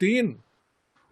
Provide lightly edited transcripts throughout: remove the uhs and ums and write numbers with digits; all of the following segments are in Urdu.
3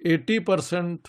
80%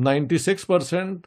96%,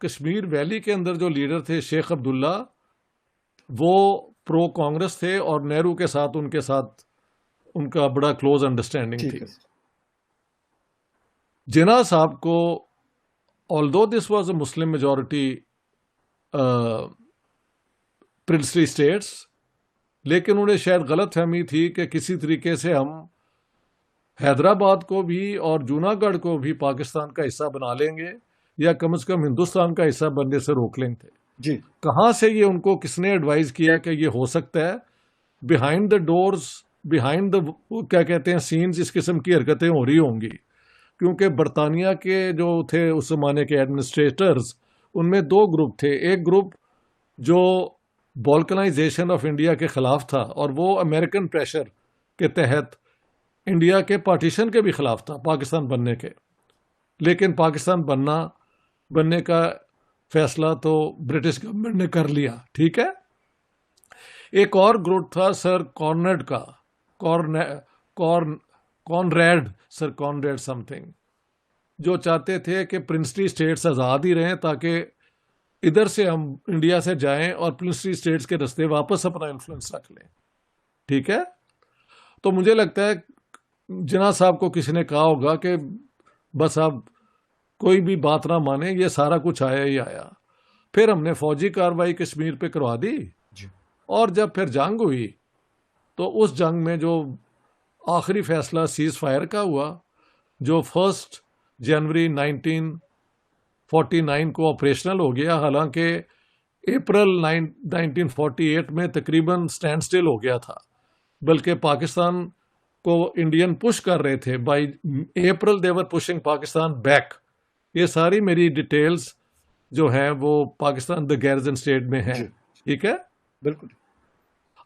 کشمیر ویلی کے اندر جو لیڈر تھے شیخ عبداللہ، وہ پرو کانگریس تھے اور نہرو کے ساتھ ان کا بڑا کلوز انڈرسٹینڈنگ ٹھیک تھی. ہے. جناح صاحب کو although this was a Muslim majority princely states، لیکن انہیں شاید غلط فہمی تھی کہ کسی طریقے سے ہم حیدرآباد کو بھی اور جوناگڑھ کو بھی پاکستان کا حصہ بنا لیں گے، یا کم از کم ہندوستان کا حصہ بننے سے روک لیں گے. جی. کہاں سے یہ ان کو کس نے ایڈوائز کیا کہ یہ ہو سکتا ہے؟ Behind the doors, behind the کیا کہتے ہیں سینز، اس قسم کی حرکتیں ہو رہی ہوں گی، کیونکہ برطانیہ کے جو تھے اس زمانے کے ایڈمنسٹریٹرز، ان میں دو گروپ تھے. ایک گروپ جو بالکنائزیشن آف انڈیا کے خلاف تھا، اور وہ امریکن پریشر کے تحت انڈیا کے پارٹیشن کے بھی خلاف تھا، پاکستان بننے کے. لیکن پاکستان بننے کا فیصلہ تو برٹش گورنمنٹ نے کر لیا. ٹھیک ہے. ایک اور گروپ تھا سر کارنیڈ کا، کانریڈ سم تھنگ، جو چاہتے تھے کہ پرنسلی اسٹیٹس آزاد ہی رہیں تاکہ ادھر سے ہم انڈیا سے جائیں اور پرنسلی اسٹیٹس کے رستے واپس اپنا انفلوئنس رکھ لیں. ٹھیک ہے. تو مجھے لگتا ہے جناح صاحب کو کسی نے کہا ہوگا کہ بس آپ کوئی بھی بات نہ مانیں، یہ سارا کچھ آیا ہی آیا. پھر ہم نے فوجی کارروائی کشمیر پہ کروا دی، اور جب پھر جنگ ہوئی تو اس جنگ میں جو آخری فیصلہ سیز فائر کا ہوا، جو 1 جنوری 1949 کو آپریشنل ہو گیا، حالانکہ اپریل 1948 میں تقریباً سٹینڈ سٹل ہو گیا تھا، بلکہ پاکستان کو انڈین پش کر رہے تھے. By April they were pushing Pakistan back. یہ ساری میری ڈیٹیلز جو ہیں وہ پاکستان دا گیرزن اسٹیٹ میں ہیں. ٹھیک ہے. بالکل.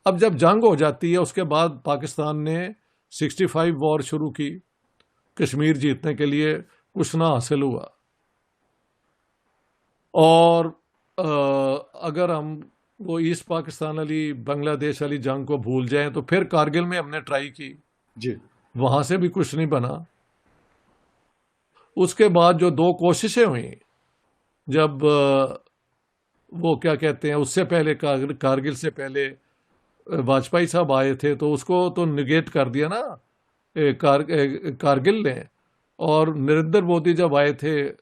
اب جب جنگ ہو جاتی ہے، اس کے بعد پاکستان نے 65 وار شروع کی. کشمیر جیتنے کے لیے کچھ نہ حاصل ہوا. اور اگر ہم وہ ایسٹ پاکستان والی بنگلہ دیش والی جنگ کو بھول جائیں تو پھر کارگل میں ہم نے ٹرائی کی، جی، وہاں سے بھی کچھ نہیں بنا. اس کے بعد جو 2 کوششیں ہوئیں، جب وہ کیا کہتے ہیں، اس سے پہلے کارگل سے پہلے واجپئی صاحب آئے تھے، تو اس کو تو نگیٹ کر دیا نا کارگل نے. اور نریندر مودی جب آئے تھے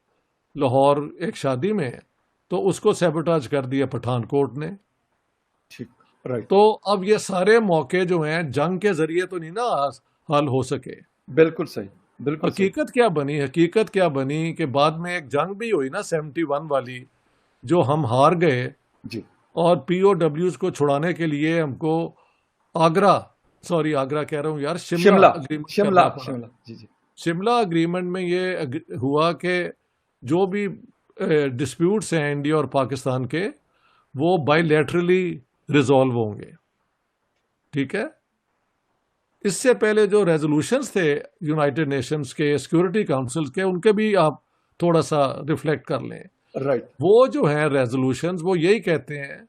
لاہور ایک شادی میں، تو اس کو سیبوٹاج کر دیا پٹھان کوٹ نے. ٹھیک، رائٹ. تو اب یہ سارے موقع جو ہیں جنگ کے ذریعے تو نہیں نا حل ہو سکے. بالکل صحیح، بالکل. حقیقت کیا بنی کہ بعد میں ایک جنگ بھی ہوئی نا 71 والی، جو ہم ہار گئے. جی. اور پی او ڈبلیوز کو چھڑانے کے لیے ہم کو آگرہ کہہ رہا ہوں یار، شملہ اگریمنٹ میں یہ ہوا کہ جو بھی ڈسپیوٹس ہیں انڈیا اور پاکستان کے، وہ بائی لیٹرلی ریزالو ہوں گے. ٹھیک ہے. اس سے پہلے جو ریزولوشنز تھے یونائٹڈ نیشنز کے سیکورٹی کاؤنسل کے، ان کے بھی آپ تھوڑا سا ریفلیکٹ کر لیں. رائٹ. وہ جو ہیں ریزولوشنز، وہ یہی کہتے ہیں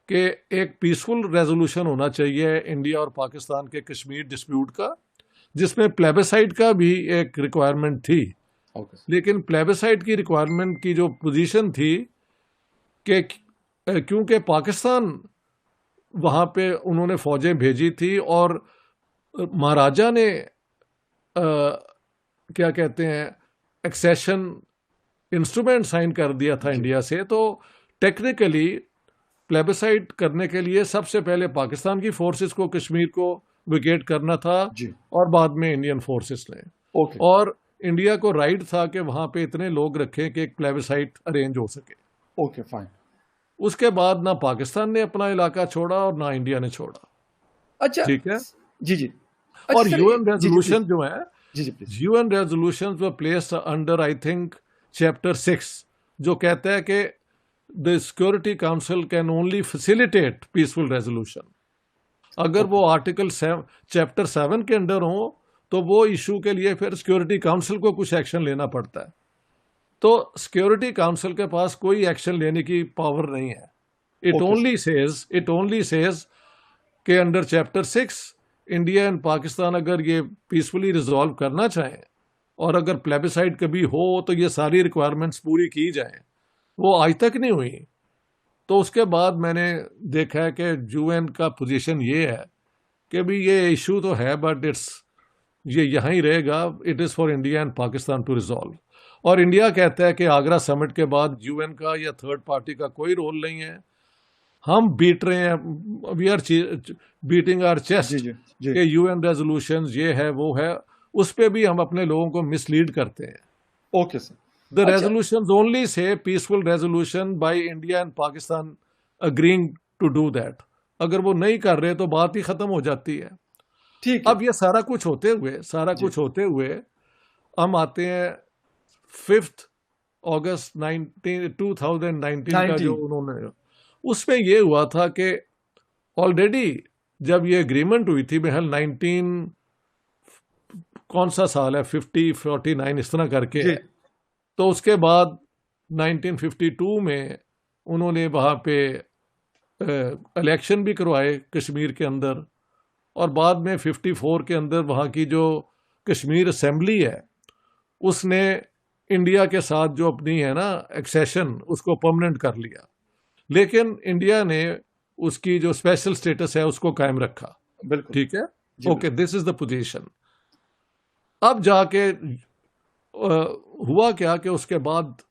کہ ایک پیسفل ریزولوشن ہونا چاہیے انڈیا اور پاکستان کے کشمیر ڈسپیوٹ کا، جس میں پلیبسائٹ کا بھی ایک ریکوائرمنٹ تھی. لیکن پلیبسائٹ کی ریکوائرمنٹ کی جو پوزیشن تھی کہ کیونکہ پاکستان وہاں پہ انہوں نے فوجیں بھیجی تھی، اور مہاراجا نے کیا کہتے ہیں ایکسیشن انسٹرومنٹ سائن کر دیا تھا انڈیا سے، تو ٹیکنیکلی پلیبسائٹ کرنے کے لیے سب سے پہلے پاکستان کی فورسز کو کشمیر کو ویکیٹ کرنا تھا، اور بعد میں انڈین فورسز نے. اور انڈیا کو رائٹ تھا کہ وہاں پہ اتنے لوگ رکھیں کہ ایک پلیبسائٹ ارینج ہو سکے. Okay, fine. اس کے بعد نہ پاکستان نے اپنا علاقہ چھوڑا اور نہ انڈیا نے چھوڑا. اچھا، ٹھیک ہے. جی. اور یو این ریزولوشن جو ہے، جی، U N resolution placed under I think chapter 6، جو کہتا ہے کہ the Security Council can only facilitate peaceful resolution. اگر وہ آرٹیکل چیپٹر 7 کے اندر ہوں تو وہ ایشو کے لیے پھر سیکورٹی کاؤنسل کو کچھ ایکشن لینا پڑتا ہے. تو سیکورٹی کاؤنسل کے پاس کوئی ایکشن لینے کی پاور نہیں ہے. It only says کہ under chapter 6 India and Pakistan اگر یہ پیسفلی ریزالو کرنا چاہیں، اور اگر پلیبسائٹ کبھی ہو تو یہ ساری ریکوائرمنٹس پوری کی جائیں، وہ آج تک نہیں ہوئی. تو اس کے بعد میں نے دیکھا ہے کہ یو این کا پوزیشن یہ ہے کہ بھی یہ ایشو تو ہے بٹ یہ یہاں ہی رہے گا. It is for India and Pakistan to resolve. اور انڈیا کہتا ہے کہ آگرہ سمٹ کے بعد یو این کا یا تھرڈ پارٹی کا کوئی رول نہیں ہے. ہم بیٹ رہے ہیں, we are beating our chest جی جی جی کہ یو این ریزولوشن یہ ہے وہ ہے. اس پہ بھی ہم اپنے لوگوں کو مس لیڈ کرتے ہیں. Okay sir. The اچھا resolutions only say peaceful resolution by India and Pakistan agreeing to do that. اگر وہ نہیں کر رہے تو بات ہی ختم ہو جاتی ہے. ٹھیک ہے. اب یہ سارا کچھ ہوتے ہوئے ہم آتے ہیں 5 اگست 2019 کا جو انہوں نے, اس میں یہ ہوا تھا کہ آلریڈی جب یہ اگریمنٹ ہوئی تھی بہرحال 19 کون سا سال ہے 49 اس طرح کر کے, تو اس کے بعد 1952 میں انہوں نے وہاں پہ الیکشن بھی کروائے کشمیر کے اندر, اور بعد میں 54 کے اندر وہاں کی جو کشمیر اسمبلی ہے اس نے انڈیا کے ساتھ جو اپنی ہے نا ایکسیشن اس کو پرماننٹ کر لیا, لیکن انڈیا نے اس کی جو اسپیشل اسٹیٹس ہے اس کو قائم رکھا. بالکل ٹھیک ہے, okay, this is the position. اب جا کے ہوا کیا کہ اس کے بعد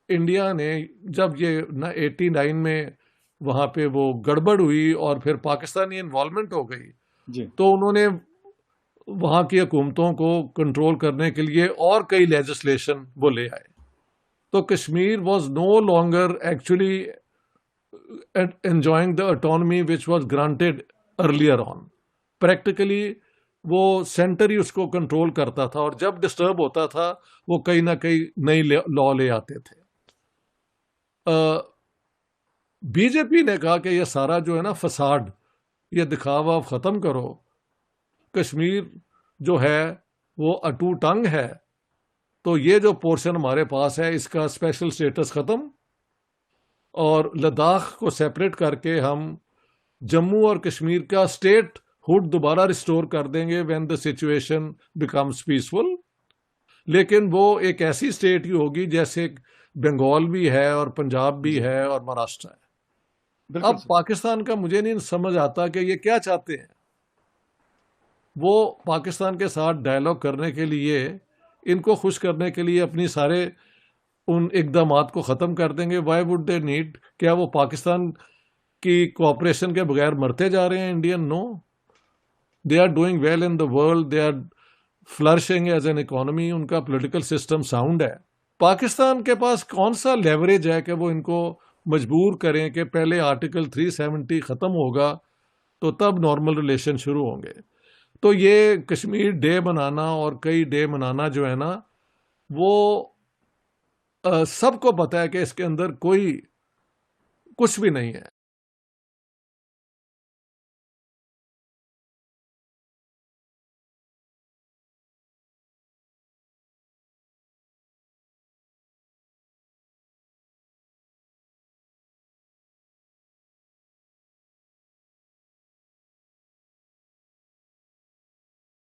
انڈیا نے جب یہ 89 میں وہاں پہ وہ گڑبڑ ہوئی اور پھر پاکستانی انوالومنٹ ہو گئی, جی تو انہوں نے وہاں کی حکومتوں کو کنٹرول کرنے کے لیے اور کئی لیجسلیشن وہ لے آئے. تو Kashmir was no longer actually enjoying the autonomy which was granted earlier on. Practically وہ سینٹر ہی اس کو کنٹرول کرتا تھا, اور جب ڈسٹرب ہوتا تھا وہ کہیں نہ کہیں نئی لا لے آتے تھے. بی جے پی نے کہا کہ یہ سارا جو ہے نا فساد, یہ دکھاوا ختم کرو. کشمیر جو ہے وہ اٹوٹ ٹنگ ہے, تو یہ جو پورشن ہمارے پاس ہے اس کا اسپیشل اسٹیٹس ختم, اور لداخ کو سیپریٹ کر کے ہم جموں اور کشمیر کا اسٹیٹ ہوڈ دوبارہ ریسٹور کر دیں گے when the situation becomes peaceful. لیکن وہ ایک ایسی اسٹیٹ ہی ہوگی جیسے بنگال بھی ہے اور پنجاب بھی ہے اور مہاراشٹر ہے. اب پاکستان کا مجھے نہیں سمجھ آتا کہ یہ کیا چاہتے ہیں. وہ پاکستان کے ساتھ ڈائلاگ کرنے کے لیے, ان کو خوش کرنے کے لیے اپنی سارے ان اقدامات کو ختم کر دیں گے. وائی وڈ دے نیڈ, کیا وہ پاکستان کی کوآپریشن کے بغیر مرتے جا رہے ہیں Indian? No, they are doing well in the world, they are flourishing as an economy, ان کا پولیٹیکل سسٹم ساؤنڈ ہے. پاکستان کے پاس کون سا لیوریج ہے کہ وہ ان کو مجبور کریں کہ پہلے آرٹیکل 370 ختم ہوگا تو تب نارمل ریلیشن شروع ہوں گے. تو یہ کشمیر ڈے منانا اور کئی ڈے منانا جو ہے نا, وہ سب کو پتا ہے کہ اس کے اندر کوئی کچھ بھی نہیں ہے.